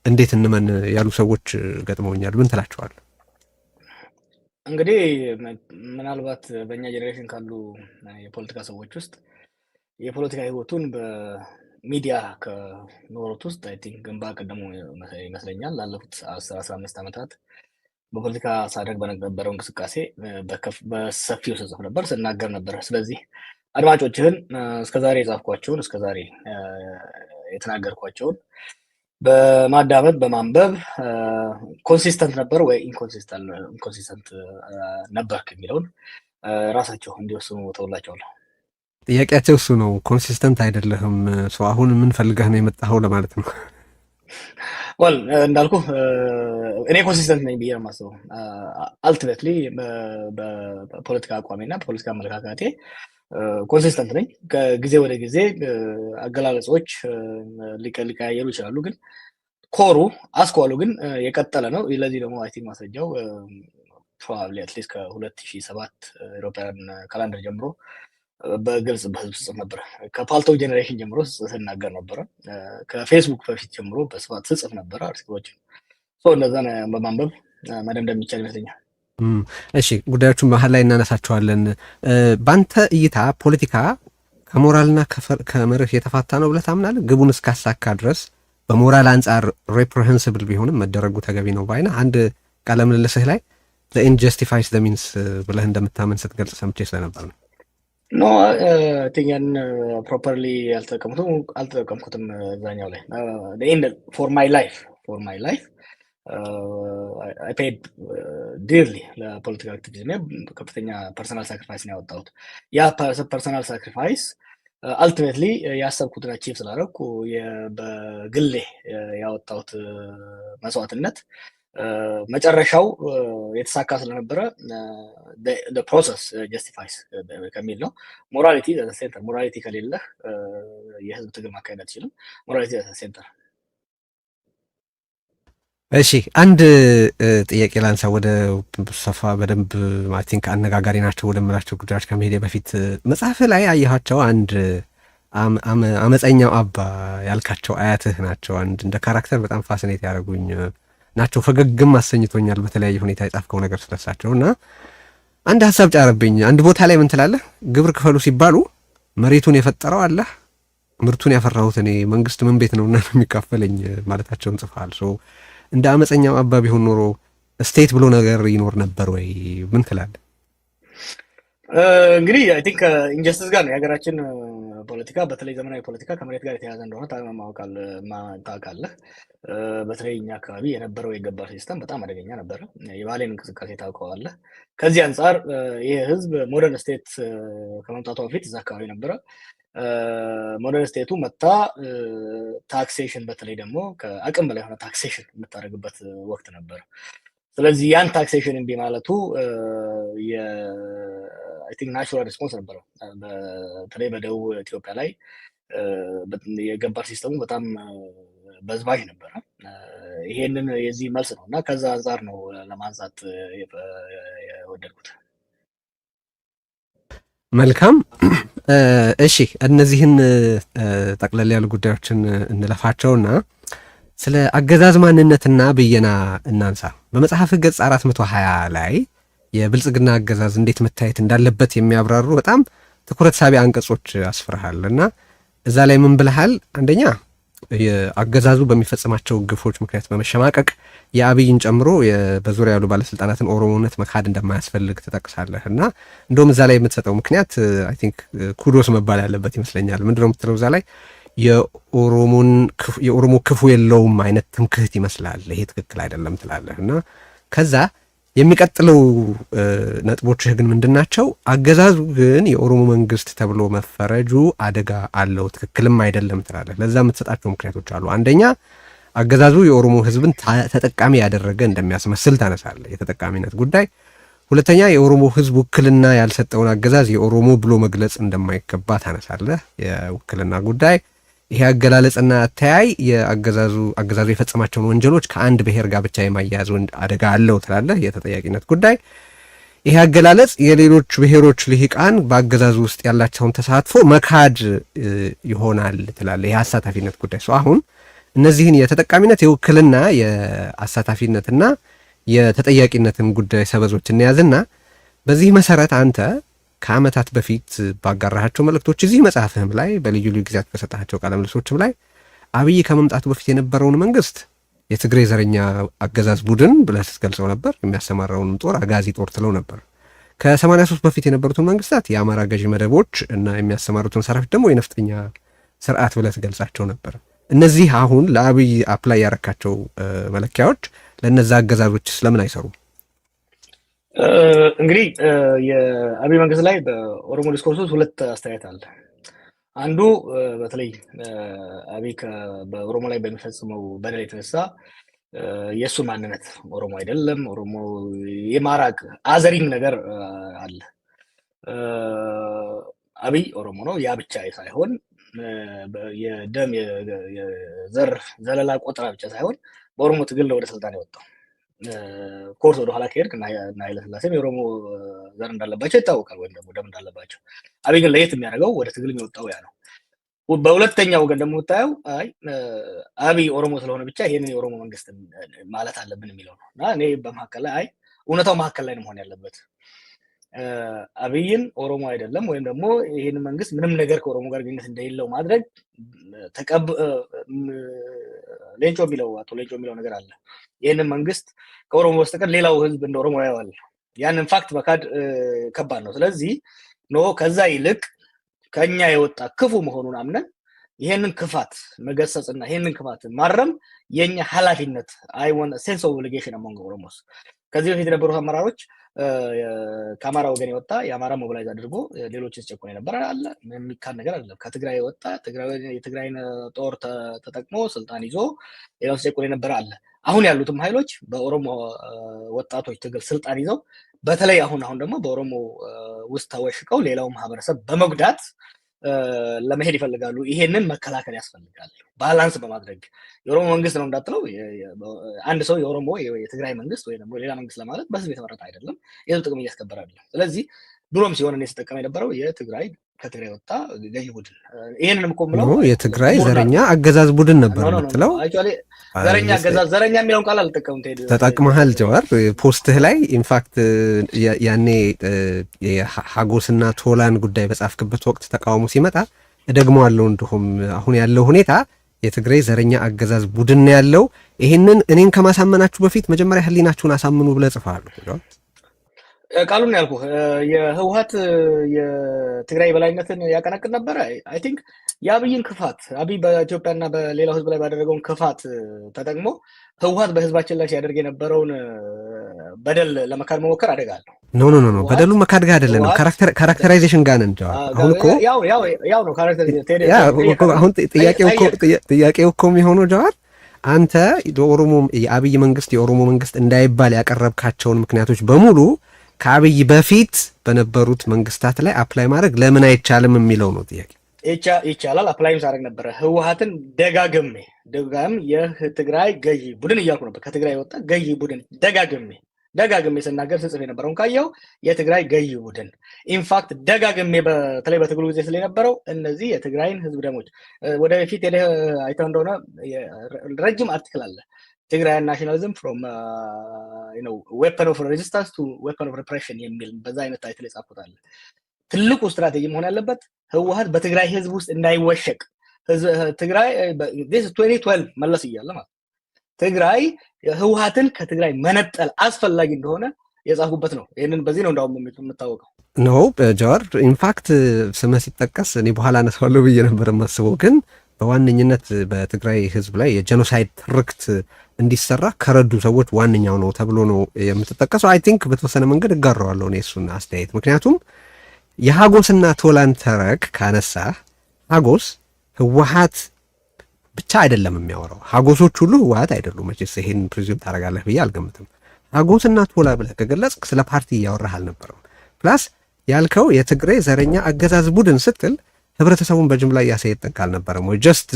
እንዴት እንመን ያሉ ሰዎች ገጥመውኛል። ምን ትላቸዋል? እንግዲህ ምናልባት በእኛ ጄኔሬሽን ካሉ የፖለቲካ ሰዎች ውስጥ የፖለቲካ ህይወቱን በሚዲያ ከኖሩት ውስጥ አይ ቲንክ ግንባር ቀደሙ ይመስለኛል። ላለፉት 10-15 ዓመታት በፖለቲካ ሳደርግ በነበረው እንቅስቃሴ በሰፊው ስጽፍ ነበር፣ ስናገር ነበር። ስለዚህ አድማጮችህን እስከዛሬ የጻፍኳቸውን እስከዛሬ የተናገርኳቸውን በማዳመጥ በማንበብ ኮንሲስተንት ነበር ወይ ኢንኮንሲስተንት ነበርክ የሚለውን ራሳቸው እንዲወስኑ ተውላቸዋለሁ። ጥያቄያቸው እሱ ነው። ኮንሲስተንት አይደለህም፣ ሰው አሁን ምን ፈልገህ ነው የመጣኸው ለማለት ነው። ወል እንዳልኩ እኔ ኮንሲስተንት ነኝ ብዬ ነው የማስበው። አልቲሜትሊ በፖለቲካ አቋሜና በፖለቲካ አመለካከቴ ኮንሲስተንት ነኝ። ከጊዜ ወደ ጊዜ አገላለጾች ሊቀያየሩ ይችላሉ፣ ግን ኮሩ አስኳሉ ግን የቀጠለ ነው። ለዚህ ደግሞ አይ ቲንክ ማስረጃው ፕሮባብሊ አትሊስት ከ2007 አውሮፓውያን ካላንደር ጀምሮ በግልጽ በህዝብ ስጽፍ ነበረ። ከፓልቶክ ጄኔሬሽን ጀምሮ ስናገር ነበረ። ከፌስቡክ በፊት ጀምሮ በስፋት ስጽፍ ነበረ አርቲክሎችን። እነዛን በማንበብ መደምደም የሚቻል ይመስለኛል። እሺ፣ ጉዳዮቹን መሀል ላይ እናነሳቸዋለን። በአንተ እይታ ፖለቲካ ከሞራልና ከመርህ የተፋታ ነው ብለህ ታምናለህ? ግቡን እስካሳካ ድረስ በሞራል አንጻር ሬፕሬሄንስብል ቢሆንም መደረጉ ተገቢ ነው ባይነህ? አንድ ቃለ ምልልስህ ላይ ዘ ኤንድ ጀስቲፋይስ ዘ ሚንስ ብለህ እንደምታመን ስትገልጽ ሰምቼ ስለነበር ነው። ኖ ቲንገን ፕሮፐርሊ አልተጠቀምኩትም እዛኛው ላይ ፎር ማይ ላይፍ አይ ፔድ ዲርሊ ለፖለቲካል አክቲቪዝም ከፍተኛ ፐርሰናል ሳክሪፋይስ ነው ያወጣሁት። ያ ፐርሰናል ሳክሪፋይስ አልቲሜትሊ ያሰብኩትን አቺቭ ስላደረኩ በግሌ ያወጣሁት መስዋዕትነት መጨረሻው የተሳካ ስለነበረ ፕሮሰስ ጀስቲፋይስ ከሚል ነው። ሞራሊቲ ሴንተር። ሞራሊቲ ከሌለህ የህዝብ ትግል ማካሄድ አትችልም። ሞራሊቲ ሴንተር። እሺ፣ አንድ ጥያቄ ላንሳ። ወደ ሰፋ በደንብ አይ ቲንክ አነጋጋሪ ናቸው ወደምላቸው ጉዳዮች ከመሄዴ በፊት መጽሐፍ ላይ አየኋቸው አንድ አመፀኛው አባ ያልካቸው አያትህ ናቸው። አንድ እንደ ካራክተር በጣም ፋሲኔት ያደረጉኝ ናቸው። ፈገግም አሰኝቶኛል በተለያየ ሁኔታ የጻፍከው ነገር ስለሳቸው እና አንድ ሀሳብ ጫረብኝ። አንድ ቦታ ላይ ምን ትላለህ? ግብር ክፈሉ ሲባሉ መሬቱን የፈጠረው አላህ፣ ምርቱን ያፈራሁት እኔ፣ መንግስት ምን ቤት ነውና ነው የሚካፈለኝ ማለታቸውን ጽፈሃል። እንደ አመፀኛው አባ ቢሆን ኖሮ ስቴት ብሎ ነገር ይኖር ነበር ወይ? ምን ትላለህ? እንግዲህ አይ ቲንክ ኢንጀስቲስ ጋር ነው የሀገራችን ፖለቲካ፣ በተለይ ዘመናዊ ፖለቲካ ከመሬት ጋር የተያዘ እንደሆነ ታውቃለህ። በተለይ እኛ አካባቢ የነበረው የገባር ሲስተም በጣም አደገኛ ነበረ። የባሌን እንቅስቃሴ ታውቀዋለህ። ከዚህ አንጻር ይህ ህዝብ ሞደርን ስቴት ከመምጣቷ በፊት እዛ አካባቢ ነበረ። ሞደርን ስቴቱ መታ ታክሴሽን፣ በተለይ ደግሞ ከአቅም በላይ የሆነ ታክሴሽን የምታደርግበት ወቅት ነበረ። ስለዚህ ያን ታክሴሽን እምቢ ማለቱ አይ ቲንክ ናቹራል ሪስፖንስ ነበረው። በተለይ በደቡብ ኢትዮጵያ ላይ የገባር ሲስተሙ በጣም በዝባዥ ነበረ። ይሄንን የዚህ መልስ ነው እና ከዛ አንጻር ነው ለማንሳት የወደድኩት። መልካም። እሺ፣ እነዚህን ጠቅለል ያሉ ጉዳዮችን እንለፋቸውና ስለ አገዛዝ ማንነትና ብየና እናንሳ። በመጽሐፍ ገጽ 420 ላይ የብልጽግና አገዛዝ እንዴት መታየት እንዳለበት የሚያብራሩ በጣም ትኩረት ሳቢ አንቀጾች አስፍረሃል እና እዛ ላይ ምን ብለሃል? አንደኛ የአገዛዙ በሚፈጽማቸው ግፎች ምክንያት በመሸማቀቅ የአብይን ጨምሮ በዙሪያ ያሉ ባለስልጣናትን ኦሮሞነት መካድ እንደማያስፈልግ ትጠቅሳለህ እና እንደውም እዛ ላይ የምትሰጠው ምክንያት አይ ቲንክ ኩዶስ መባል ያለበት ይመስለኛል። ምንድነው የምትለው እዛ ላይ? የኦሮሞ ክፉ የለውም አይነት ትምክህት ይመስላል፣ ይሄ ትክክል አይደለም ትላለህ እና ከዛ የሚቀጥለው ነጥቦችህ ግን ምንድናቸው? አገዛዙ ግን የኦሮሞ መንግስት ተብሎ መፈረጁ አደጋ አለው፣ ትክክልም አይደለም ትላለህ። ለዛ የምትሰጣቸው ምክንያቶች አሉ። አንደኛ አገዛዙ የኦሮሞ ህዝብን ተጠቃሚ ያደረገ እንደሚያስመስል ታነሳለህ፣ የተጠቃሚነት ጉዳይ። ሁለተኛ የኦሮሞ ህዝብ ውክልና ያልሰጠውን አገዛዝ የኦሮሞ ብሎ መግለጽ እንደማይገባ ታነሳለህ፣ የውክልና ጉዳይ። ይሄ አገላለጽና አተያይ አገዛዙ የፈጸማቸውን ወንጀሎች ከአንድ ብሔር ጋር ብቻ የማያያዝ አደጋ አለው ትላለህ፣ የተጠያቂነት ጉዳይ። ይሄ አገላለጽ የሌሎች ብሔሮች ልሂቃን በአገዛዙ ውስጥ ያላቸውን ተሳትፎ መካድ ይሆናል ትላለህ፣ ይሄ አሳታፊነት ጉዳይ። አሁን እነዚህን የተጠቃሚነት የውክልና የአሳታፊነትና የተጠያቂነትን ጉዳይ ሰበዞች እንያዝና በዚህ መሰረት አንተ ከዓመታት በፊት ባጋራሃቸው መልእክቶች እዚህ መጽሐፍህም ላይ በልዩ ልዩ ጊዜያት በሰጣቸው ቃለ ምልልሶችም ላይ አብይ ከመምጣቱ በፊት የነበረውን መንግስት የትግሬ ዘረኛ አገዛዝ ቡድን ብለህ ስትገልጸው ነበር። የሚያሰማራውንም ጦር አጋዚ ጦር ትለው ነበር። ከ83 በፊት የነበሩትን መንግስታት የአማራ ገዢ መደቦች እና የሚያሰማሩትን ሰራዊት ደግሞ የነፍጠኛ ስርዓት ብለህ ትገልጻቸው ነበር። እነዚህ አሁን ለአብይ አፕላይ ያረካቸው መለኪያዎች ለነዛ አገዛዞች ስለምን አይሰሩም? እንግዲህ የአብይ መንግስት ላይ በኦሮሞ ዲስኮርስ ሁለት አስተያየት አለ። አንዱ በተለይ አብይ በኦሮሞ ላይ በሚፈጽመው በደል የተነሳ የእሱ ማንነት ኦሮሞ አይደለም፣ ኦሮሞ የማራቅ አዘሪም ነገር አለ። አብይ ኦሮሞ ነው። ያ ብቻ ሳይሆን የደም የዘር ዘለላ ቆጠራ ብቻ ሳይሆን በኦሮሞ ትግል ነው ወደ ስልጣን የወጣው። ኮርስ ወደ ኋላ ከሄድክ እና ኃይለስላሴም የኦሮሞ ዘር እንዳለባቸው ይታወቃል፣ ወይም ደግሞ ደም እንዳለባቸው። አብይ ግን ለየት የሚያደርገው ወደ ትግል የሚወጣው ያ ነው። በሁለተኛው ወገን ደግሞ የምታየው አይ አብይ ኦሮሞ ስለሆነ ብቻ ይሄንን የኦሮሞ መንግስት ማለት አለብን የሚለው ነው። እና እኔ በመካከል ላይ አይ እውነታው መካከል ላይ ነው መሆን ያለበት። አብይን ኦሮሞ አይደለም ወይም ደግሞ ይህንን መንግስት ምንም ነገር ከኦሮሞ ጋር ግንኙነት እንደሌለው ማድረግ ሌንጮ የሚለው አቶ ሌንጮ የሚለው ነገር አለ። ይህንን መንግስት ከኦሮሞ በስተቀር ሌላው ህዝብ እንደ ኦሮሞ ያየዋል። ያንን ፋክት መካድ ከባድ ነው። ስለዚህ ከዛ ይልቅ ከኛ የወጣ ክፉ መሆኑን አምነን ይሄንን ክፋት መገሰጽና ይሄንን ክፋት ማረም የኛ ኃላፊነት አይወን ሴንስ ኦፍ ኦብሊጌሽን አሞንግ ኦሮሞስ። ከዚህ በፊት የነበሩት አመራሮች ከአማራ ወገን የወጣ የአማራ ሞቢላይዝ አድርጎ ሌሎችን ሲጨቆን የነበረ አለ። የሚካድ ነገር አይደለም። ከትግራይ የወጣ የትግራይን ጦር ተጠቅሞ ስልጣን ይዞ ሌላውን ሲጨቆን የነበረ አለ። አሁን ያሉትም ኃይሎች በኦሮሞ ወጣቶች ትግል ስልጣን ይዘው በተለይ አሁን ደግሞ በኦሮሞ ውስጥ ተወሽቀው ሌላው ማህበረሰብ በመጉዳት ለመሄድ ይፈልጋሉ። ይሄንን መከላከል ያስፈልጋል፣ ባላንስ በማድረግ የኦሮሞ መንግስት ነው እንዳትለው። አንድ ሰው የኦሮሞ የትግራይ መንግስት ወይ ደግሞ ሌላ መንግስት ለማለት በህዝብ የተመረጠ አይደለም፣ የህዝብ ጥቅም እያስከበረ አይደለም። ስለዚህ ድሮም ሲሆን እኔ ስጠቀም የነበረው የትግራይ ከትግራይ ወጣ ገዢ ቡድን። ይሄንንም እኮ የምለው የትግራይ ዘረኛ አገዛዝ ቡድን ነበር የምትለው። ዘረኛ አገዛዝ፣ ዘረኛ የሚለውን ቃል አልጠቀምም። ተጠቅመሃል ጀዋር ፖስትህ ላይ ኢንፋክት ያኔ የሀጎስና ቶላን ጉዳይ በጻፍክበት ወቅት ተቃውሞ ሲመጣ እደግመዋለሁ። እንዲሁም አሁን ያለው ሁኔታ የትግራይ ዘረኛ አገዛዝ ቡድን ያለው ይሄንን እኔን ከማሳመናችሁ በፊት መጀመሪያ ህሊናችሁን አሳምኑ ብለህ ጽፈሃል። ቃሉን ያልኩ የህወሓት የትግራይ በላይነትን ያቀነቅን ነበረ። አይ ቲንክ የአብይን ክፋት አብይ በኢትዮጵያና በሌላው ህዝብ ላይ ባደረገውን ክፋት ተጠቅሞ ህወሓት በህዝባችን ላይ ሲያደርግ የነበረውን በደል ለመካድ መሞከር አደጋ አለው። ኖ በደሉ መካድ ጋር አይደለም፣ ካራክተራይዜሽን ጋር ነን። አሁን እኮ ያው ነው አሁን ጥያቄው እኮ የሚሆነው ጀዋር አንተ የአብይ መንግስት የኦሮሞ መንግስት እንዳይባል ያቀረብካቸውን ምክንያቶች በሙሉ ከአብይ በፊት በነበሩት መንግስታት ላይ አፕላይ ማድረግ ለምን አይቻልም የሚለው ነው ጥያቄ። ይቻላል፣ አፕላይም ሳደርግ ነበረ። ህወሓትን ደጋግሜ የትግራይ ገዢ ቡድን እያልኩ ነበር። ከትግራይ የወጣ ገዢ ቡድን ደጋግሜ ስናገር ስጽፍ የነበረውን ካየው የትግራይ ገዢ ቡድን ኢንፋክት ደጋግሜ በተለይ በትግሉ ጊዜ ስለነበረው እነዚህ የትግራይን ህዝብ ደሞች ወደፊት አይተው እንደሆነ ረጅም አርቲክል አለ። ትግራይን ናሽናሊዝም ፍሮም ዌፐን ኦፍ ሬዚስታንስ ቱ ዌፐን ኦፍ ሪፕሬሽን የሚል በዛ አይነት ታይትል የጻፉታል። ትልቁ ስትራቴጂ መሆን ያለበት ህወሓት በትግራይ ህዝብ ውስጥ እንዳይወሸቅ ትግራይ 2012 መለስ እያለ ማለት ትግራይ ህወሓትን ከትግራይ መነጠል አስፈላጊ እንደሆነ የጻፉበት ነው። ይህንን በዚህ ነው እንዳውም የምታወቀው ነው ጀዋር። ኢንፋክት ስምህ ሲጠቀስ እኔ በኋላ አነሳዋለሁ ብዬ ነበር የማስበው፣ ግን በዋነኝነት በትግራይ ህዝብ ላይ የጄኖሳይድ ትርክት እንዲሰራ ከረዱ ሰዎች ዋነኛው ነው ተብሎ ነው የምትጠቀሰው። አይ ቲንክ በተወሰነ መንገድ እጋራዋለሁ እኔ እሱን አስተያየት። ምክንያቱም የሀጎስና ቶላን ተረክ ካነሳ ሀጎስ ህወሓት ብቻ አይደለም የሚያወራው። ሀጎሶች ሁሉ ህወሓት አይደሉም። መቼስ ይሄን ፕሪዚም ታደርጋለህ ብዬ አልገምትም። ሀጎስና ቶላ ብለህ ከገለጽክ ስለ ፓርቲ እያወራህ አልነበረም። ፕላስ ያልከው የትግራይ ዘረኛ አገዛዝ ቡድን ስትል ህብረተሰቡን በጅምላ እያሰየጠንክ አልነበረም ወይ? ጀስት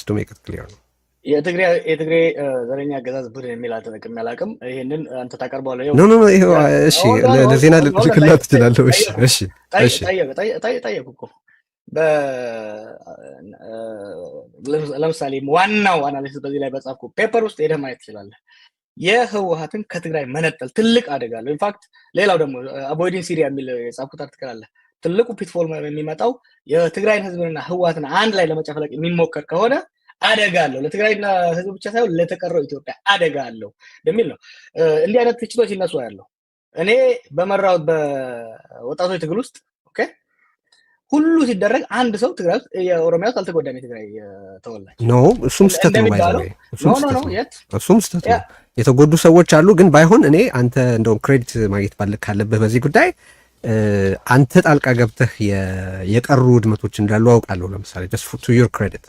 ቱ ሜክ ኢት ክሊር ነው። የትግራይ ዘረኛ አገዛዝ ቡድን የሚል አልተጠቅሜ አላውቅም። ይሄንን አንተ ታቀርበዋለህ። ኖ ይሄው እሺ፣ ለዜና ልክላት ትችላለህ። እሺ ጠየቁ እኮ ለምሳሌ ዋናው አናሊሲስ በዚህ ላይ በጻፍኩ ፔፐር ውስጥ ሄደህ ማየት ትችላለህ። የህወሓትን ከትግራይ መነጠል ትልቅ አደጋ አለው። ኢንፋክት ሌላው ደግሞ አቮይዲንግ ሲሪያ የሚል የጻፍኩት አርቲክል አለ። ትልቁ ፒትፎል የሚመጣው የትግራይን ህዝብንና ህወሓትን አንድ ላይ ለመጨፍለቅ የሚሞከር ከሆነ አደጋ አለው። ለትግራይና ህዝብ ብቻ ሳይሆን ለተቀረው ኢትዮጵያ አደጋ አለው በሚል ነው እንዲህ አይነት ትችቶች ይነሱ ያለው። እኔ በመራሁት በወጣቶች ትግል ውስጥ ኦኬ ሁሉ ሲደረግ አንድ ሰው ትግራይ ውስጥ የኦሮሚያ ውስጥ አልተጎዳም። የትግራይ ተወላጅ ኖ እሱም ስህተት ነው። እሱም ስህተት ነው። የተጎዱ ሰዎች አሉ። ግን ባይሆን እኔ አንተ እንደውም ክሬዲት ማግኘት ካለብህ በዚህ ጉዳይ አንተ ጣልቃ ገብተህ የቀሩ ውድመቶች እንዳሉ አውቃለሁ። ለምሳሌ just to your credit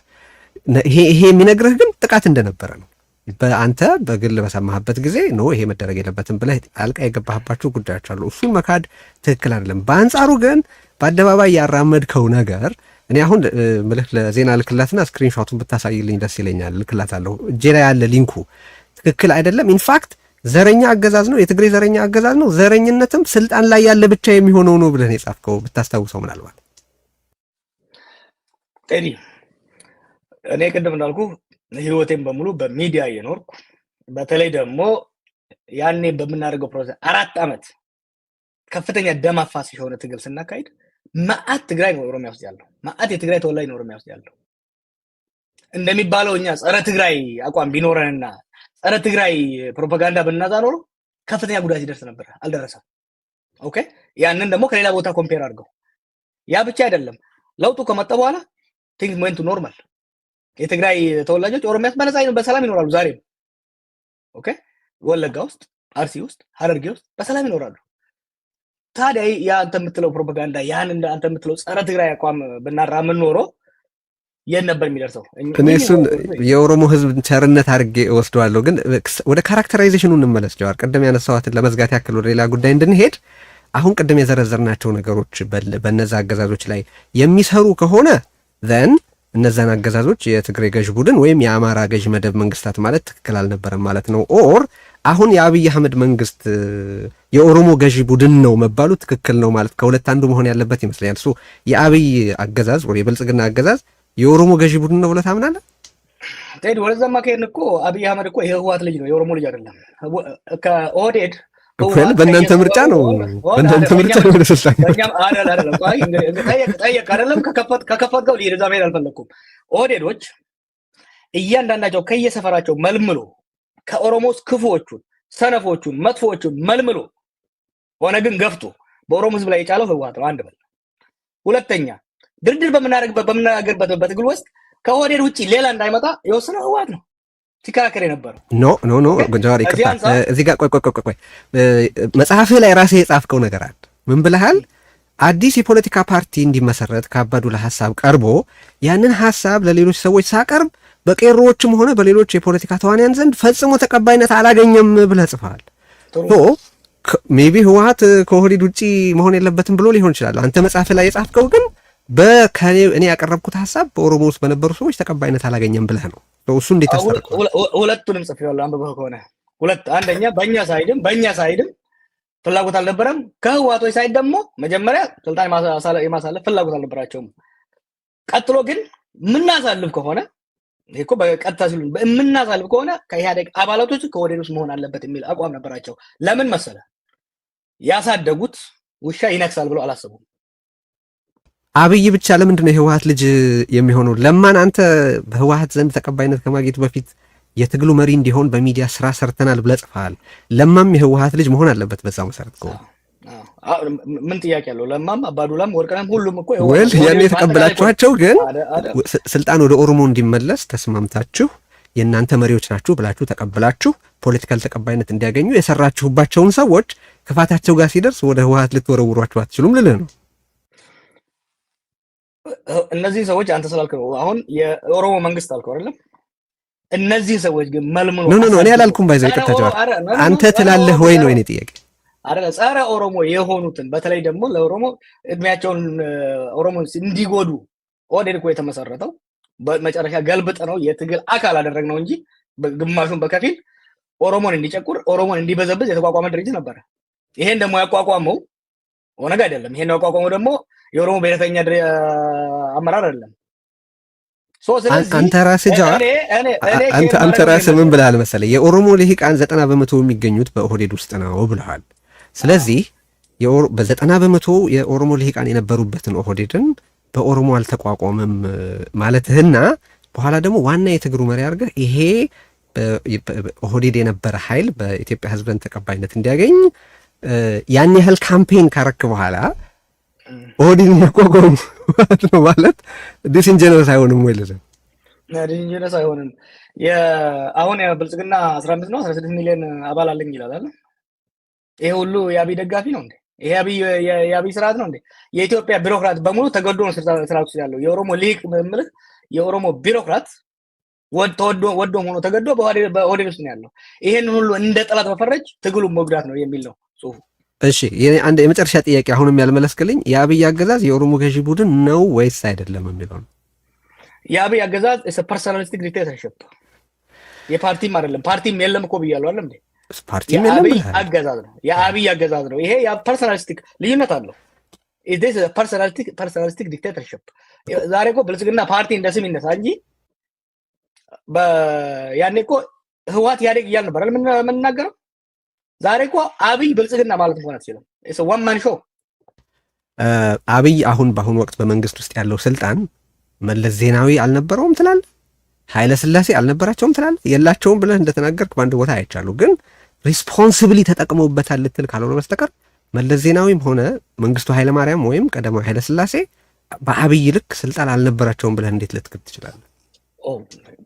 ይሄ የሚነግርህ ግን ጥቃት እንደነበረ ነው። በአንተ በግል በሰማህበት ጊዜ ነው ይሄ መደረግ የለበትም ብለህ ጣልቃ የገባህባቸው ጉዳዮች አሉ። እሱን መካድ ትክክል አይደለም። በአንጻሩ ግን በአደባባይ ያራመድከው ነገር እኔ አሁን ምልህ ለዜና ልክላትና ስክሪንሾቱን ብታሳይልኝ ደስ ይለኛል። ልክላታለሁ። እጄ ላይ ያለ ሊንኩ ትክክል አይደለም። ኢንፋክት ዘረኛ አገዛዝ ነው፣ የትግሬ ዘረኛ አገዛዝ ነው። ዘረኝነትም ስልጣን ላይ ያለ ብቻ የሚሆነው ነው ብለህ የጻፍከው ብታስታውሰው ምናልባት። ቴዲ እኔ ቅድም እንዳልኩ ህይወቴን በሙሉ በሚዲያ እየኖርኩ በተለይ ደግሞ ያኔ በምናደርገው ፕሮሰስ 4 ዓመት ከፍተኛ ደም አፋሳሽ የሆነ ትግል ስናካሂድ ማአት ትግራይ ነው ኦሮሚያ ውስጥ ያለው፣ ማአት የትግራይ ተወላጅ ነው ኦሮሚያ ውስጥ ያለው። እንደሚባለው እኛ ጸረ ትግራይ አቋም ቢኖረንና ጸረ ትግራይ ፕሮፓጋንዳ ብናዛ ኖሮ ከፍተኛ ጉዳት ይደርስ ነበር። አልደረሰም። ኦኬ ያንን ደግሞ ከሌላ ቦታ ኮምፔር አድርገው። ያ ብቻ አይደለም፣ ለውጡ ከመጣ በኋላ ቲንግስ ዌንት ቱ ኖርማል። የትግራይ ተወላጆች ኦሮሚያ ውስጥ በሰላም ይኖራሉ ዛሬም። ኦኬ ወለጋ ውስጥ፣ አርሲ ውስጥ፣ ሀረርጌ ውስጥ በሰላም ይኖራሉ። ታዲያ ያ አንተ የምትለው ፕሮፓጋንዳ ያን እንደ አንተ የምትለው ጸረ ትግራይ አቋም ብናራምን ኖሮ የት ነበር የሚደርሰው? እኔ እሱን የኦሮሞ ህዝብ ቸርነት አድርጌ እወስደዋለሁ። ግን ወደ ካራክተራይዜሽኑ እንመለስ። ጀዋር ቅድም ያነሳዋትን ለመዝጋት ያክል ወደ ሌላ ጉዳይ እንድንሄድ አሁን ቅድም የዘረዘርናቸው ነገሮች በነዛ አገዛዞች ላይ የሚሰሩ ከሆነ ዘን እነዛን አገዛዞች የትግራይ ገዥ ቡድን ወይም የአማራ ገዥ መደብ መንግስታት ማለት ትክክል አልነበረም ማለት ነው። ኦር አሁን የአብይ አህመድ መንግስት የኦሮሞ ገዥ ቡድን ነው መባሉ ትክክል ነው ማለት ከሁለት አንዱ መሆን ያለበት ይመስለኛል። እሱ የአብይ አገዛዝ ወይ የብልጽግና አገዛዝ የኦሮሞ ገዢ ቡድን ነው ብለህ ታምናለህ? ቴዲ ወደዛማ ከሄድን እኮ አብይ አህመድ እኮ የህወሓት ልጅ ነው፣ የኦሮሞ ልጅ አይደለም። ከኦህዴድ በእናንተ ምርጫ ነው፣ በእናንተ ምርጫ ነው ወደ ስልጣን አይደለም። ከከፈትከው ወደዛ መሄድ አልፈለኩም። ኦህዴዶች እያንዳንዳቸው ከየሰፈራቸው መልምሎ ከኦሮሞ ውስጥ ክፉዎቹን፣ ሰነፎቹን፣ መጥፎዎቹን መልምሎ ኦነግን ገፍቶ በኦሮሞ ህዝብ ላይ የጫለው ህወሓት ነው። አንድ በል። ሁለተኛ ድርድር በምናገርበት በትግል ውስጥ ከኦህዴድ ውጪ ሌላ እንዳይመጣ የወሰነው ህወሓት ነው ሲከራከር የነበረው። ኖ ጀዋር ይቅርታ፣ እዚህ ጋር ቆይ መጽሐፍህ ላይ ራስህ የጻፍከው ነገር አለ። ምን ብለሃል? አዲስ የፖለቲካ ፓርቲ እንዲመሰረት ከአባዱላ ሀሳብ ቀርቦ ያንን ሀሳብ ለሌሎች ሰዎች ሳቀርብ በቄሮዎችም ሆነ በሌሎች የፖለቲካ ተዋንያን ዘንድ ፈጽሞ ተቀባይነት አላገኘም ብለህ ጽፈሃል። ሜቢ ህወሓት ከኦህዴድ ውጪ መሆን የለበትም ብሎ ሊሆን ይችላል። አንተ መጽሐፍህ ላይ የጻፍከው ግን እኔ ያቀረብኩት ሀሳብ በኦሮሞ ውስጥ በነበሩ ሰዎች ተቀባይነት አላገኘም ብለህ ነው። እሱ እንዴት ታስተርቀው? ሁለቱንም ጽፌዋለሁ፣ አንብበህ ከሆነ አንደኛ በእኛ ሳይድም ፍላጎት አልነበረም። ከህወሓቶች ሳይድ ደግሞ መጀመሪያ ስልጣን የማሳለፍ ፍላጎት አልነበራቸውም። ቀጥሎ ግን የምናሳልፍ ከሆነ ይሄ እኮ በቀጥታ ሲሉ የምናሳልፍ ከሆነ ከኢህአዴግ አባላቶች ከኦህዴድ ውስጥ መሆን አለበት የሚል አቋም ነበራቸው። ለምን መሰለ? ያሳደጉት ውሻ ይነክሳል ብለው አላሰቡም። አብይ ብቻ ለምንድን ነው የህወሓት ልጅ የሚሆነው? ለማን አንተ በህወሓት ዘንድ ተቀባይነት ከማግኘቱ በፊት የትግሉ መሪ እንዲሆን በሚዲያ ስራ ሰርተናል ብለህ ጽፈሃል። ለማም የህወሓት ልጅ መሆን አለበት በዛ መሰረት ከሆነ ምን ጥያቄ አለው? ለማም አባዱላም ወርቅነህም ሁሉም እኮ ያኔ የተቀበላችኋቸው፣ ግን ስልጣን ወደ ኦሮሞ እንዲመለስ ተስማምታችሁ የእናንተ መሪዎች ናችሁ ብላችሁ ተቀብላችሁ ፖለቲካል ተቀባይነት እንዲያገኙ የሰራችሁባቸውን ሰዎች ክፋታቸው ጋር ሲደርስ ወደ ህወሓት ልትወረውሯቸው አትችሉም ልልህ ነው። እነዚህ ሰዎች አንተ ስላልክ ነው አሁን የኦሮሞ መንግስት አልከው አይደለም። እነዚህ ሰዎች ግን መልምሎ ኖ እኔ አላልኩም። ባይዘው ይቀርታቸዋል። አንተ ትላለህ ወይ ነው የኔ ጥያቄ። አይደለ ጸረ ኦሮሞ የሆኑትን በተለይ ደግሞ ለኦሮሞ እድሜያቸውን ኦሮሞ እንዲጎዱ ኦህዴድ እኮ የተመሰረተው በመጨረሻ ገልብጥ ነው የትግል አካል አደረግነው እንጂ ግማሹን በከፊል ኦሮሞን እንዲጨቁር ኦሮሞን እንዲበዘብዝ የተቋቋመ ድርጅት ነበረ። ይሄን ደግሞ ያቋቋመው ኦነግ አይደለም። ይሄን ያቋቋመው ደግሞ የኦሮሞ ብሔረተኛ አመራር አይደለም። ስለዚህ አንተ ራስህ ጃዋር አንተ ራስህ ምን ብለሃል መሰለህ? የኦሮሞ ልሂቃን 90% የሚገኙት በኦህዴድ ውስጥ ነው ብለሃል። ስለዚህ በ90% የኦሮሞ ልሂቃን የነበሩበትን ኦህዴድን በኦሮሞ አልተቋቋመም ማለትህና በኋላ ደግሞ ዋና የትግሩ መሪ አድርገህ ይሄ ኦህዴድ የነበረ ኃይል በኢትዮጵያ ሕዝብ ዘንድ ተቀባይነት እንዲያገኝ ያን ያህል ካምፔን ካረክ በኋላ ኦህዴድ መቋቋም ማለት ነው ማለት ዲስኢንጀነስ አይሆንም ወይ? ለዛ ዲስኢንጀነስ አይሆንም። አሁን ብልጽግና 15 ነው 16 ሚሊዮን አባል አለኝ ይላል አይደል? ይሄ ሁሉ የአብይ ደጋፊ ነው እንዴ? ይሄ የአብይ ስርዓት ነው እንዴ? የኢትዮጵያ ቢሮክራት በሙሉ ተገዶ ነው ስርዓት ውስጥ ያለው። የኦሮሞ ሊቅ ምልክ የኦሮሞ ቢሮክራት ወዶም ሆኖ ተገዶ በኦህዴድ ውስጥ ነው ያለው። ይሄንን ሁሉ እንደ ጠላት መፈረጅ ትግሉን መጉዳት ነው የሚል ነው ጽሁፉ። እሺ አንድ የመጨረሻ ጥያቄ አሁንም ያልመለስክልኝ የአብይ አገዛዝ የኦሮሞ ገዢ ቡድን ነው ወይስ አይደለም የሚለው ነው። የአብይ አገዛዝ ፐርሶናሊስቲክ ዲክቴተርሺፕ የፓርቲም አይደለም። ፓርቲም የለም እኮ ብያለሁ አይደል እንዴ? ፓርቲም የለም። አገዛዝ ነው የአብይ አገዛዝ ነው። ይሄ ፐርሶናሊስቲክ ልዩነት አለው። this is a personalistic dictatorship። ዛሬ እኮ ብልጽግና ፓርቲ እንደ ስም ይነሳ እንጂ ያኔ እኮ ህወሓት ያደግ እያል ነበር የምንናገረው። ዛሬ እኮ አብይ ብልጽግና ማለት እንኳን አትችልም። ዋን ማን ሾው። አብይ አሁን በአሁኑ ወቅት በመንግስት ውስጥ ያለው ስልጣን መለስ ዜናዊ አልነበረውም ትላለህ? ኃይለ ሥላሴ አልነበራቸውም ትላለህ? የላቸውም ብለህ እንደተናገርክ በአንድ ቦታ አይቻሉ። ግን ሪስፖንሲብሊ ተጠቅመውበታል ልትል ካልሆነ በስተቀር መለስ ዜናዊም ሆነ መንግስቱ ኃይለ ማርያም ወይም ቀዳማዊ ኃይለ ሥላሴ በአብይ ልክ ስልጣን አልነበራቸውም ብለህ እንዴት ልትክድ ትችላለህ?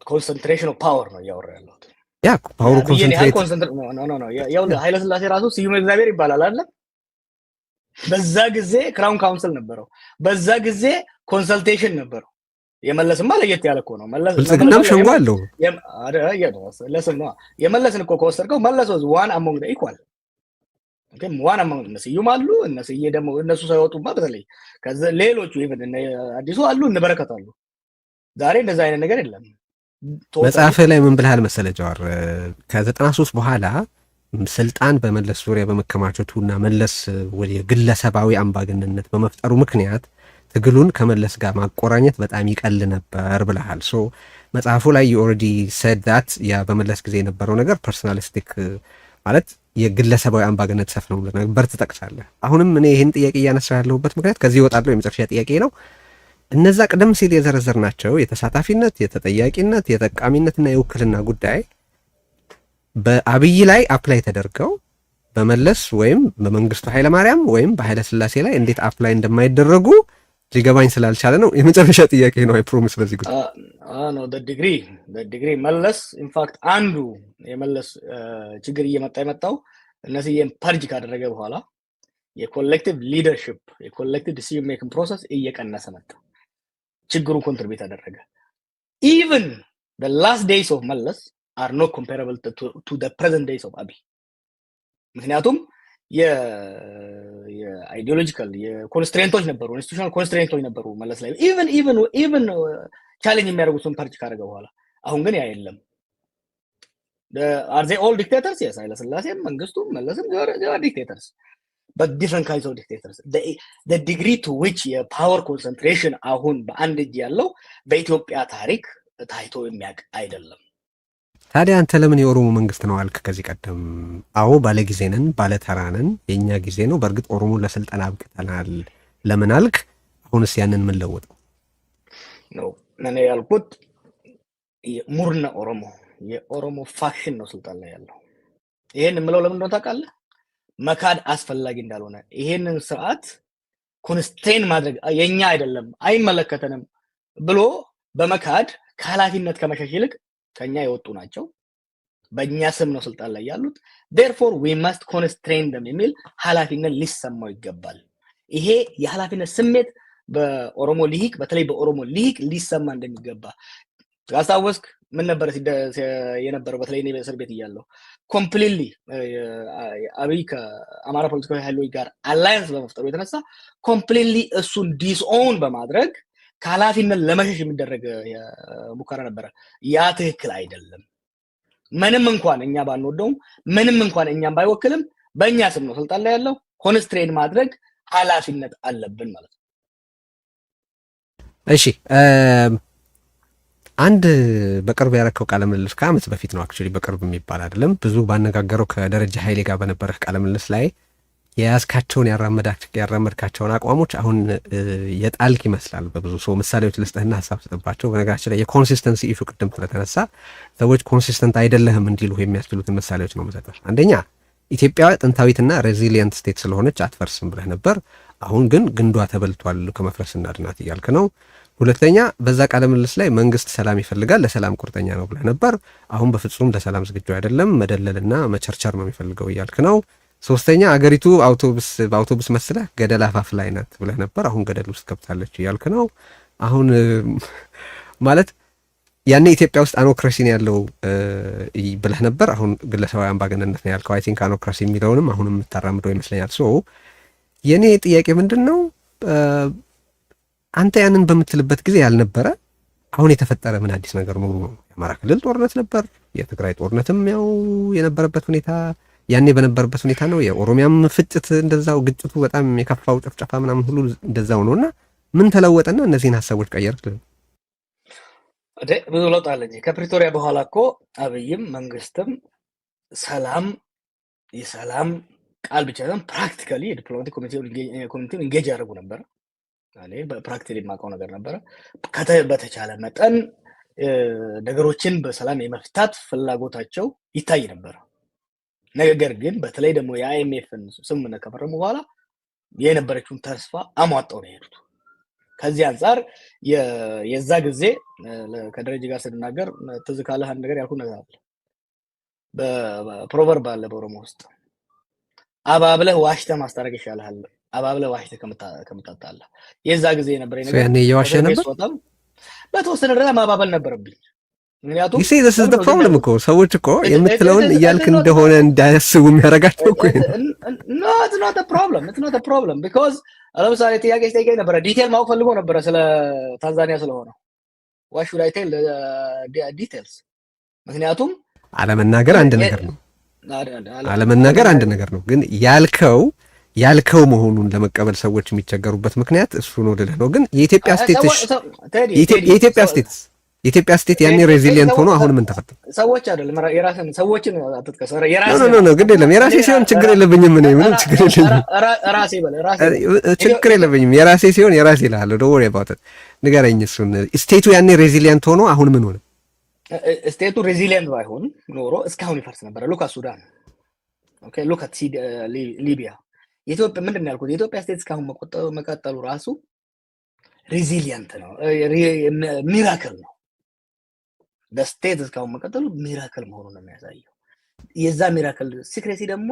ኮንሰንትሬሽን ኦፍ ፓወር ነው እያወራ ያለው። ያ ፓወሩ ኮንሰንትሬት ያው ኃይለ ሥላሴ ራሱ ስዩም እግዚአብሔር ይባላል አይደል? በዛ ጊዜ ክራውን ካውንስል ነበረው። በዛ ጊዜ ኮንሰልቴሽን ነበረው። የመለስማ ለየት ያለ እኮ ነው። ብልጽግናም ሸንጎ አለው። የመለስን እኮ ከወሰድከው መለስ ዋን አሞንግ ዘ ኢኳል ግን ዋን አሞንግ እነ ስዩም አሉ። እነስዬ ደግሞ እነሱ ሳይወጡማ በተለይ ከዛ ሌሎቹ ኢቭን እነ አዲሱ አሉ እንበረከታሉ። ዛሬ እንደዛ አይነት ነገር የለም። መጽሐፍህ ላይ ምን ብለሃል መሰለህ ጃዋር? ከ93 በኋላ ስልጣን በመለስ ዙሪያ በመከማቸቱና መለስ ወደ ግለሰባዊ አምባገነንነት በመፍጠሩ ምክንያት ትግሉን ከመለስ ጋር ማቆራኘት በጣም ይቀል ነበር ብለሃል። ሶ መጽሐፉ ላይ ኦልሬዲ ሰድ ዳት ያ በመለስ ጊዜ የነበረው ነገር ፐርሶናሊስቲክ ማለት የግለሰባዊ አምባገነን ሰፍነው ነበር ትጠቅሳለህ። አሁንም እኔ ይህን ጥያቄ እያነሳ ያለሁበት ምክንያት ከዚህ ይወጣለሁ የመጨረሻ ጥያቄ ነው። እነዛ ቀደም ሲል የዘረዘርናቸው የተሳታፊነት፣ የተጠያቂነት፣ የጠቃሚነትና የውክልና ጉዳይ በአብይ ላይ አፕላይ ተደርገው በመለስ ወይም በመንግስቱ ኃይለማርያም ወይም በኃይለ ሥላሴ ላይ እንዴት አፕላይ እንደማይደረጉ ሊገባኝ ስላልቻለ ነው። የመጨረሻ ጥያቄ ነው። አይ ፕሮሚስ በዚህ ጉዳይ ነው ዲግሪ መለስ ኢንፋክት አንዱ የመለስ ችግር እየመጣ የመጣው እነዚህን ፐርጅ ካደረገ በኋላ የኮሌክቲቭ ሊደርሺፕ የኮሌክቲቭ ዲሲዥን ሜኪንግ ፕሮሰስ እየቀነሰ መጣ። ችግሩ ኮንትሪቢዩት አደረገ። ኢቭን the last days of መለስ are not comparable to the present days of አብይ። ምክንያቱም የአይዲዮሎጂካል የኮንስትሬንቶች ነበሩ፣ ኢንስቲቱሽናል ኮንስትሬንቶች ነበሩ መለስ ላይ ኢቭን ቻሌንጅ የሚያደርጉትን ፓርቲ ካደረገ በኋላ። አሁን ግን ያ የለም። are they all dictators? yes ኃይለ ሥላሴም መንግስቱም መለስም they are dictators but different kinds of dictators. the degree to which የፓወር ኮንሰንትሬሽን አሁን በአንድ እጅ ያለው በኢትዮጵያ ታሪክ ታይቶ የሚያውቅ አይደለም። ታዲያ አንተ ለምን የኦሮሞ መንግስት ነው አልክ ከዚህ ቀደም? አዎ ባለ ጊዜ ነን፣ ባለ ተራ ነን፣ የኛ ጊዜ ነው። በእርግጥ ኦሮሞ ለስልጣን አብቅተናል ለምን አልክ? አሁንስ ያንን ምን ለወጠው ነው? እኔ ያልኩት ሙርነ ኦሮሞ የኦሮሞ ፋክሽን ነው ስልጣን ላይ ያለው። ይሄን የምለው ለምን እንደሆነ ታውቃለህ? መካድ አስፈላጊ እንዳልሆነ፣ ይሄንን ስርዓት ኮንስትሬን ማድረግ የኛ አይደለም አይመለከተንም ብሎ በመካድ ከኃላፊነት ከመሸሽ ይልቅ ከኛ የወጡ ናቸው፣ በእኛ ስም ነው ስልጣን ላይ ያሉት፣ therefore we must constrain them የሚል ኃላፊነት ሊሰማው ይገባል። ይሄ የኃላፊነት ስሜት በኦሮሞ ሊሂቅ በተለይ በኦሮሞ ሊሂቅ ሊሰማ እንደሚገባ ካስታወስክ ምን ነበር የነበረው? በተለይ እኔ በእስር ቤት እያለሁ ኮምፕሊትሊ አብይ ከአማራ ፖለቲካዊ ኃይሎች ጋር አላያንስ በመፍጠሩ የተነሳ ኮምፕሊትሊ እሱን ዲስኦውን በማድረግ ከኃላፊነት ለመሸሽ የሚደረግ ሙከራ ነበረ። ያ ትክክል አይደለም። ምንም እንኳን እኛ ባንወደውም ምንም እንኳን እኛም ባይወክልም በእኛ ስም ነው ስልጣን ላይ ያለው። ኮንስትሬን ማድረግ ኃላፊነት አለብን ማለት ነው። እሺ አንድ በቅርብ ያረከው ቃለ ምልልስ ከአመት በፊት ነው። አክቹዋሊ በቅርብ የሚባል አይደለም። ብዙ ባነጋገረው ከደረጃ ኃይሌ ጋር በነበረህ ቃለ ምልልስ ላይ የያዝካቸውን ያራመድካቸውን አቋሞች አሁን የጣልክ ይመስላል። በብዙ ሰው ምሳሌዎች ልስጥህና ሀሳብ ስጥባቸው። በነገራችን ላይ የኮንሲስተንሲ ኢሹ ቅድም ስለተነሳ ሰዎች ኮንሲስተንት አይደለህም እንዲሉ የሚያስችሉትን ምሳሌዎች ነው መሰጠህ። አንደኛ ኢትዮጵያ ጥንታዊትና ሬዚሊየንት ስቴት ስለሆነች አትፈርስም ብለህ ነበር። አሁን ግን ግንዷ ተበልቷል ከመፍረስ እናድናት እያልክ ነው። ሁለተኛ በዛ ቃለ ምልልስ ላይ መንግስት ሰላም ይፈልጋል፣ ለሰላም ቁርጠኛ ነው ብለህ ነበር። አሁን በፍጹም ለሰላም ዝግጁ አይደለም፣ መደለልና መቸርቸር ነው የሚፈልገው እያልክ ነው። ሶስተኛ አገሪቱ በአውቶቡስ መስለህ ገደል አፋፍ ላይ ናት ብለህ ነበር። አሁን ገደል ውስጥ ገብታለች እያልክ ነው። አሁን ማለት ያኔ ኢትዮጵያ ውስጥ አኖክራሲ ነው ያለው ብለህ ነበር። አሁን ግለሰባዊ አምባገነንነት ነው ያልከው። አይ ቲንክ አኖክራሲ የሚለውንም አሁን የምታራምደው ይመስለኛል። ሶ የኔ ጥያቄ ምንድን ነው አንተ ያንን በምትልበት ጊዜ ያልነበረ አሁን የተፈጠረ ምን አዲስ ነገር ኖሩ ነው? የአማራ ክልል ጦርነት ነበር፣ የትግራይ ጦርነትም ያው የነበረበት ሁኔታ ያኔ በነበረበት ሁኔታ ነው። የኦሮሚያም ፍጭት እንደዛው፣ ግጭቱ በጣም የከፋው ጭፍጨፋ ምናምን ሁሉ እንደዛው ነውና ምን ተለወጠና እነዚህን ሀሳቦች ቀየርክ? ብዙ ለውጥ አለ እንጂ ከፕሪቶሪያ በኋላ እኮ አብይም መንግስትም የሰላም ቃል ብቻ ሳይሆን ፕራክቲካሊ የዲፕሎማቲክ ኮሚኒቲውን ኢንጌጅ ያደርጉ ነበር። እኔ በፕራክቲካሊ የማውቀው ነገር ነበረ። በተቻለ መጠን ነገሮችን በሰላም የመፍታት ፍላጎታቸው ይታይ ነበር። ነገር ግን በተለይ ደግሞ የአይኤምኤፍን ስምምነት ከፈረሙ በኋላ የነበረችውን ተስፋ አሟጠው ነው የሄዱት። ከዚህ አንጻር የዛ ጊዜ ከደረጀ ጋር ስንናገር ትዝ ካለህ አንድ ነገር ያልኩህ ነገር አለ። በፕሮቨርብ አለ በኦሮሞ ውስጥ አባብለህ ዋሽተህ ማስታረቅ ይሻልሃል አባብለህ ዋሽተህ ከምታጣላ። የዛ ጊዜ የነበረ ነገር ያኔ እየዋሸ ነበር። በተወሰነ ደረጃ ማባበል ነበረብኝ። ምክንያቱም ይሄ this is the problem እኮ ሰዎች እኮ የምትለውን እያልክ እንደሆነ እንዳያስቡ የሚያደርጋቸው እኮ no it's not a problem because ለምሳሌ ጥያቄ ሲጠይቀኝ ነበረ ዲቴል ማወቅ ፈልጎ ነበረ ስለ ታንዛኒያ ስለሆነ why should I tell details? ምክንያቱም አለመናገር አንድ ነገር ነው ግን ያልከው መሆኑን ለመቀበል ሰዎች የሚቸገሩበት ምክንያት እሱ ነው ልልህ ነው። ግን የኢትዮጵያ ስቴት ያኔ ሬዚሊየንት ሆኖ አሁን ምን ተፈጠረ? ሰዎች አይደለም ሰዎችን አትጥቀስ። ግድ የለም የራሴ ሲሆን ችግር የለብኝም። እኔ ምንም ችግር የለብኝም። የራሴ ሲሆን የራሴ እልሃለሁ። ዶንት ወሪ አባውት ኢት። ንገረኝ እሱን። ስቴቱ ያኔ ሬዚሊየንት ሆኖ አሁን ምን ሆነ? ስቴቱ ሬዚሊየንት ባይሆን ኖሮ እስካሁን ይፈርስ ነበር። ሉክ አት ሱዳን፣ ኦኬ ሉክ አት ሊቢያ። የኢትዮጵያ ምንድን ነው ያልኩት? የኢትዮጵያ ስቴት እስካሁን መቀጠሉ ራሱ ሬዚሊየንት ነው፣ ሚራክል ነው። በስቴት እስካሁን መቀጠሉ ሚራክል መሆኑን ነው የሚያሳየው። የዛ ሚራክል ሲክሬሲ ደግሞ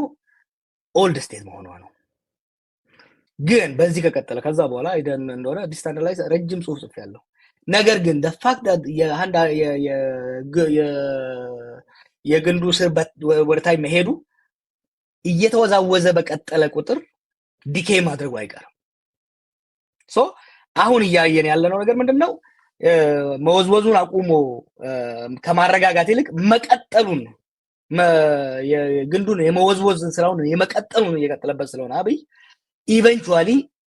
ኦልድ ስቴት መሆኗ ነው። ግን በዚህ ከቀጠለ ከዛ በኋላ አይደን እንደሆነ ዲስታንድ ላይ ረጅም ጽሁፍ ጽፌያለሁ። ነገር ግን the fact that የግንዱ ስር ወደታይ መሄዱ እየተወዛወዘ በቀጠለ ቁጥር ዲኬ ማድረጉ አይቀርም። ሶ አሁን እያየን ያለነው ነገር ምንድነው? መወዝወዙን አቁሞ ከማረጋጋት ይልቅ መቀጠሉን የግንዱን የመወዝወዝን ስራውን የመቀጠሉን እየቀጠለበት ስለሆነ አብይ ኢቨንቹዋሊ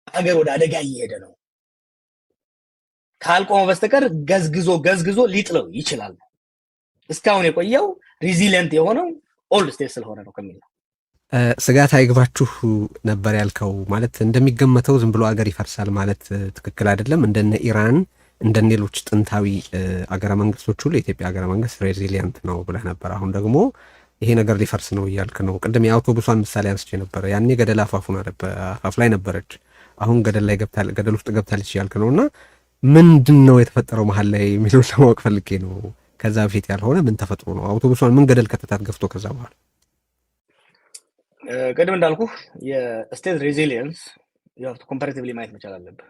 ሀገር ወደ አደጋ እየሄደ ነው። ካልቆመ በስተቀር ገዝግዞ ሊጥለው ይችላል። እስካሁን የቆየው ሬዚሊየንት የሆነው ኦልድ ስቴት ስለሆነ ነው ከሚል ነው። ስጋት አይግባችሁ ነበር ያልከው። ማለት እንደሚገመተው ዝም ብሎ አገር ይፈርሳል ማለት ትክክል አይደለም። እንደነ ኢራን እንደነ ሌሎች ጥንታዊ አገረ መንግስቶች ሁሉ የኢትዮጵያ አገረ መንግስት ሬዚሊየንት ነው ብለህ ነበር። አሁን ደግሞ ይሄ ነገር ሊፈርስ ነው እያልክ ነው። ቅድም የአውቶቡሷን ምሳሌ አንስቼ ነበር። ያኔ ገደል አፋፍ ላይ ነበረች፣ አሁን ገደል ውስጥ ገብታለች እያልክ ነውና ምንድን ነው የተፈጠረው መሀል ላይ የሚለውን ለማወቅ ፈልጌ ነው። ከዛ በፊት ያልሆነ ምን ተፈጥሮ ነው? አውቶቡሷን ምን ገደል ከተታት ገፍቶ ከዛ በኋላ ቅድም እንዳልኩ የስቴት ሬዚሊየንስ ኮምፓራቲቭሊ ማየት መቻል አለብህ።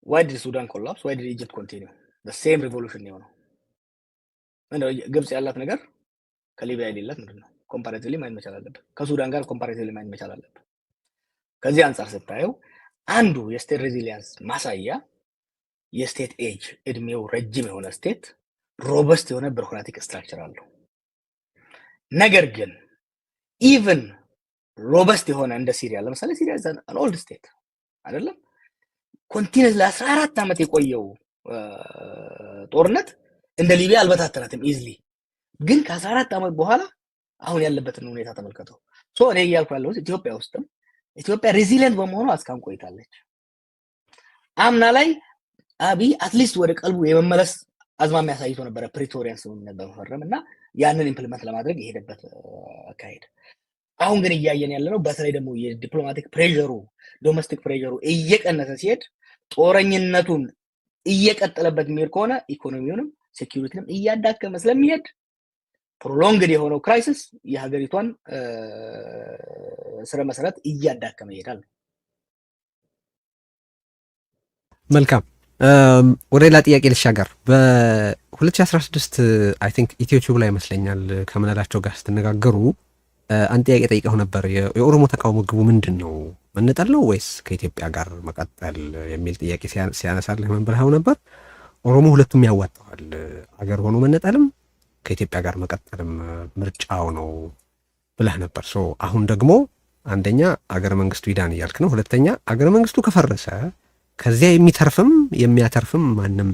ዋይ ዲድ ሱዳን ኮላፕስ? ዋይ ዲድ ኢጅፕት ኮንቲኒው? ሴም ሪቮሉሽን የሆነው ግብጽ ያላት ነገር ከሊቢያ የሌላት ምንድን ነው? ኮምፓራቲቭሊ ማየት መቻል አለብህ። ከሱዳን ጋር ኮምፓራቲቭሊ ማየት መቻል አለብህ። ከዚህ አንጻር ስታየው አንዱ የስቴት ሬዚሊየንስ ማሳያ የስቴት ኤጅ እድሜው ረጅም የሆነ ስቴት ሮበስት የሆነ ቢሮክራቲክ ስትራክቸር አለው። ነገር ግን ኢቭን ሮበስት የሆነ እንደ ሲሪያ ለምሳሌ ሲሪያ አን ኦልድ ስቴት አይደለም፣ ኮንቲኒስ ለ14 ዓመት የቆየው ጦርነት እንደ ሊቢያ አልበታተናትም ኢዝሊ። ግን ከ14 ዓመት በኋላ አሁን ያለበትን ሁኔታ ተመልከተው። ሶ እኔ እያልኩ ያለሁት ኢትዮጵያ ውስጥም ኢትዮጵያ ሬዚሊየንት በመሆኑ እስካሁን ቆይታለች። አምና ላይ አብይ አትሊስት ወደ ቀልቡ የመመለስ አዝማሚያ አሳይቶ ነበረ ፕሪቶሪያን ስምምነት በመፈረም እና ያንን ኢምፕሊመንት ለማድረግ የሄደበት አካሄድ። አሁን ግን እያየን ያለነው በተለይ ደግሞ የዲፕሎማቲክ ፕሬሩ ዶሜስቲክ ፕሬሩ እየቀነሰ ሲሄድ ጦረኝነቱን እየቀጠለበት የሚሄድ ከሆነ ኢኮኖሚውንም ሴኪዩሪቲንም እያዳከመ ስለሚሄድ ፕሮሎንግድ የሆነው ክራይሲስ የሀገሪቷን ስረ መሰረት እያዳከመ ይሄዳል። መልካም ወደ ሌላ ጥያቄ ልሻገር። በ2016 አይ ቲንክ ኢትዮቲዩብ ላይ ይመስለኛል ከምናላቸው ጋር ስትነጋገሩ አንድ ጥያቄ ጠይቀው ነበር። የኦሮሞ ተቃውሞ ግቡ ምንድን ነው? መነጠል ነው ወይስ ከኢትዮጵያ ጋር መቀጠል የሚል ጥያቄ ሲያነሳልህ ምን ብለኸው ነበር? ኦሮሞ ሁለቱም ያዋጣዋል፣ አገር ሆኖ መነጠልም ከኢትዮጵያ ጋር መቀጠልም ምርጫው ነው ብለህ ነበር። ሶ አሁን ደግሞ አንደኛ አገረ መንግስቱ ይዳን እያልክ ነው፣ ሁለተኛ አገረ መንግስቱ ከፈረሰ ከዚያ የሚተርፍም የሚያተርፍም ማንም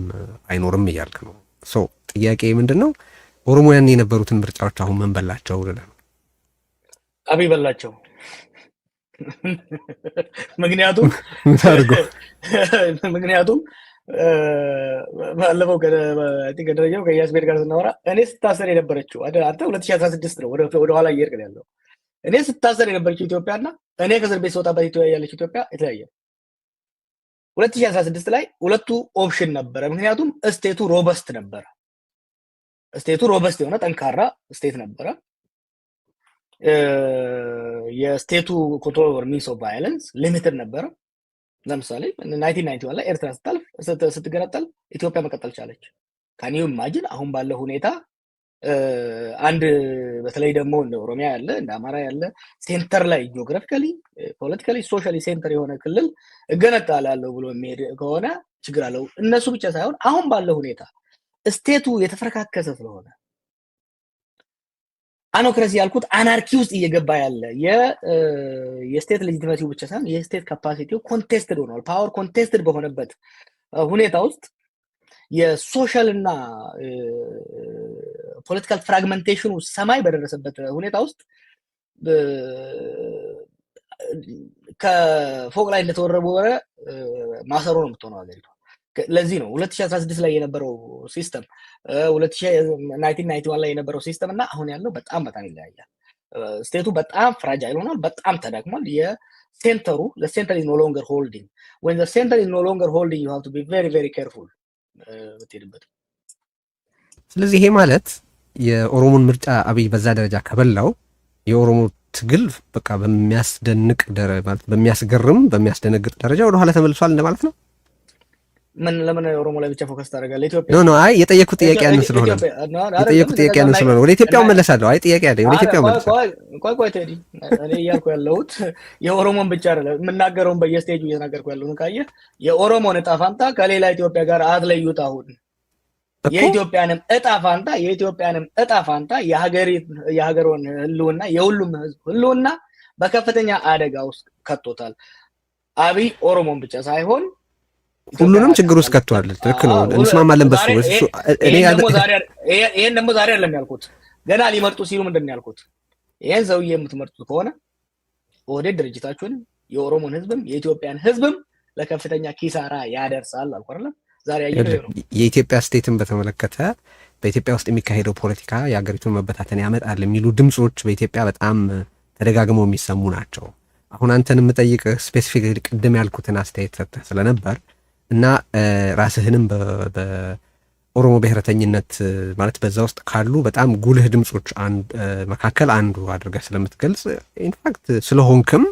አይኖርም እያልክ ነው። ሶ ጥያቄ ምንድን ነው? ኦሮሞ ያን የነበሩትን ምርጫዎች አሁን ምን በላቸው ብለህ ነው? አብይ በላቸው። ምክንያቱም ባለፈው ከደረጃው ከያስቤድ ጋር ስናወራ እኔ ስታሰር የነበረችው አንተ 2016 ነው ወደ ኋላ እየሄድክ ያለው። እኔ ስታሰር የነበረችው ኢትዮጵያና እኔ ከእስር ቤት ስወጣበት ያለች ኢትዮጵያ የተለያየ። 2016 ላይ ሁለቱ ኦፕሽን ነበረ። ምክንያቱም ስቴቱ ሮበስት ነበረ። ስቴቱ ሮበስት የሆነ ጠንካራ ስቴት ነበረ። የስቴቱ ኮንትሮል ኦቨር ሚንስ ኦፍ ቫዮለንስ ሊሚትድ ነበረ። ለምሳሌ 1991 ላይ ኤርትራ ስትገነጠል ኢትዮጵያ መቀጠል ቻለች። ካኒዩ ኢማጂን አሁን ባለው ሁኔታ አንድ በተለይ ደግሞ እንደ ኦሮሚያ ያለ እንደ አማራ ያለ ሴንተር ላይ ጂኦግራፊካሊ ፖለቲካሊ ሶሻሊ ሴንተር የሆነ ክልል እገነጣላለሁ ብሎ የሚሄድ ከሆነ ችግር አለው። እነሱ ብቻ ሳይሆን አሁን ባለው ሁኔታ ስቴቱ የተፈረካከሰ ስለሆነ አኖክራሲ ያልኩት አናርኪ ውስጥ እየገባ ያለ የስቴት ሌጂቲሜሲው ብቻ ሳይሆን የስቴት ካፓሲቲው ኮንቴስትድ ሆኗል። ፓወር ኮንቴስትድ በሆነበት ሁኔታ ውስጥ የሶሻል እና ፖለቲካል ፍራግመንቴሽኑ ሰማይ በደረሰበት ሁኔታ ውስጥ ከፎቅ ላይ እንደተወረወረ ማሰሮ ነው የምትሆነው ሀገሪቷ። ለዚህ ነው 2016 ላይ የነበረው ሲስተም 1991 ላይ የነበረው ሲስተም እና አሁን ያለው በጣም ይለያያል። ስቴቱ በጣም ፍራጃይል ሆኗል፣ በጣም ተዳክሟል። የሴንተሩ the center is no longer holding. When the center is no longer holding, you have to be very very careful ብትሄድበት። ስለዚህ ይሄ ማለት የኦሮሞን ምርጫ አብይ በዛ ደረጃ ከበላው የኦሮሞ ትግል በቃ በሚያስደንቅ ማለት በሚያስገርም በሚያስደነግጥ ደረጃ ወደ ኋላ ተመልሷል እንደማለት ነው። ምን ለምን ኦሮሞ ላይ ብቻ ፎከስ ታደርጋለህ? ኢትዮጵያ ኖ አይ የጠየኩት ጥያቄ ያን ስለሆነ ወደ ኢትዮጵያው መለሳለሁ። አይ ጥያቄ አለ ወደ ኢትዮጵያው መለሳለሁ። ቆይ ቴዲ፣ እኔ እያልኩ ያለሁት የኦሮሞን ብቻ አይደለም የምናገረውን በየስቴጁ እየተናገርኩ ያለሁት። ካየህ የኦሮሞን እጣ ፋንታ ከሌላ ኢትዮጵያ ጋር አትለዩት። አሁን የኢትዮጵያንም እጣ ፋንታ የሀገሩን ህልውና የሁሉም ህዝብ ህልውና በከፍተኛ አደጋ ውስጥ ከቶታል። አብይ ኦሮሞን ብቻ ሳይሆን ሁሉንም ችግር ውስጥ ከቷል። ልክ ነው፣ እንስማማለን በሱ። ይሄን ደግሞ ዛሬ አይደለም ያልኩት፣ ገና ሊመርጡ ሲሉ ምንድን ነው ያልኩት? ይሄን ሰውዬ የምትመርጡት ከሆነ ኦህዴድ ድርጅታችሁን የኦሮሞን ህዝብም የኢትዮጵያን ህዝብም ለከፍተኛ ኪሳራ ያደርሳል አልኩ አይደለም። ዛሬ የኢትዮጵያ ስቴትን በተመለከተ በኢትዮጵያ ውስጥ የሚካሄደው ፖለቲካ የሀገሪቱን መበታተን ያመጣል የሚሉ ድምጾች በኢትዮጵያ በጣም ተደጋግመው የሚሰሙ ናቸው። አሁን አንተን የምጠይቅህ ስፔሲፊክ ቅድም ያልኩትን አስተያየት ሰጥተህ ስለነበር እና ራስህንም በኦሮሞ ብሔረተኝነት ማለት በዛ ውስጥ ካሉ በጣም ጉልህ ድምጾች መካከል አንዱ አድርገህ ስለምትገልጽ ኢንፋክት ስለሆንክም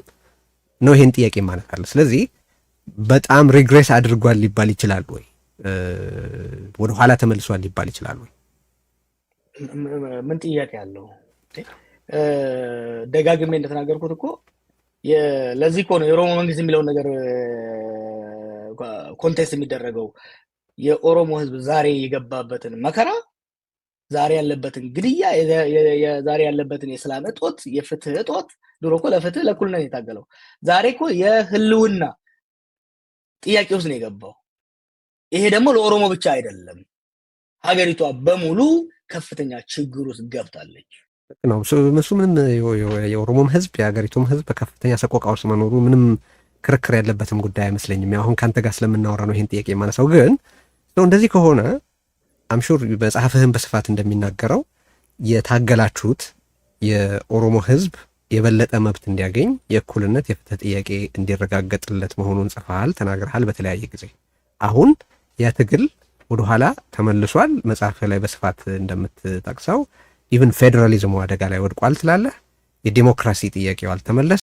ነው ይሄን ጥያቄ ማለት አለ። ስለዚህ በጣም ሪግሬስ አድርጓል ሊባል ይችላል ወይ? ወደ ኋላ ተመልሷል ሊባል ይችላል ወይ? ምን ጥያቄ አለው? ደጋግሜ እንደተናገርኩት እኮ ለዚህ እኮ ነው የኦሮሞ መንግስት የሚለውን ነገር ኮንቴስት የሚደረገው። የኦሮሞ ህዝብ ዛሬ የገባበትን መከራ፣ ዛሬ ያለበትን ግድያ፣ ዛሬ ያለበትን የሰላም እጦት፣ የፍትህ እጦት። ድሮ እኮ ለፍትህ ለእኩልነት የታገለው ዛሬ እኮ የህልውና ጥያቄ ውስጥ ነው የገባው። ይሄ ደግሞ ለኦሮሞ ብቻ አይደለም፣ ሀገሪቷ በሙሉ ከፍተኛ ችግር ውስጥ ገብታለች ነው። እሱ ምንም የኦሮሞም ህዝብ የሀገሪቱም ህዝብ በከፍተኛ ሰቆቃ ውስጥ መኖሩ ምንም ክርክር ያለበትም ጉዳይ አይመስለኝም። አሁን ከአንተ ጋር ስለምናወራ ነው ይህን ጥያቄ የማነሳው። ግን እንደዚህ ከሆነ አምሹር መጽሐፍህን በስፋት እንደሚናገረው የታገላችሁት የኦሮሞ ህዝብ የበለጠ መብት እንዲያገኝ የእኩልነት የፍትህ ጥያቄ እንዲረጋገጥለት መሆኑን ጽፈሃል፣ ተናግረሃል በተለያየ ጊዜ። አሁን ያ ትግል ወደኋላ ተመልሷል። መጽሐፍ ላይ በስፋት እንደምትጠቅሰው ኢቭን ፌዴራሊዝሙ አደጋ ላይ ወድቋል ትላለህ። የዲሞክራሲ ጥያቄው አልተመለሰ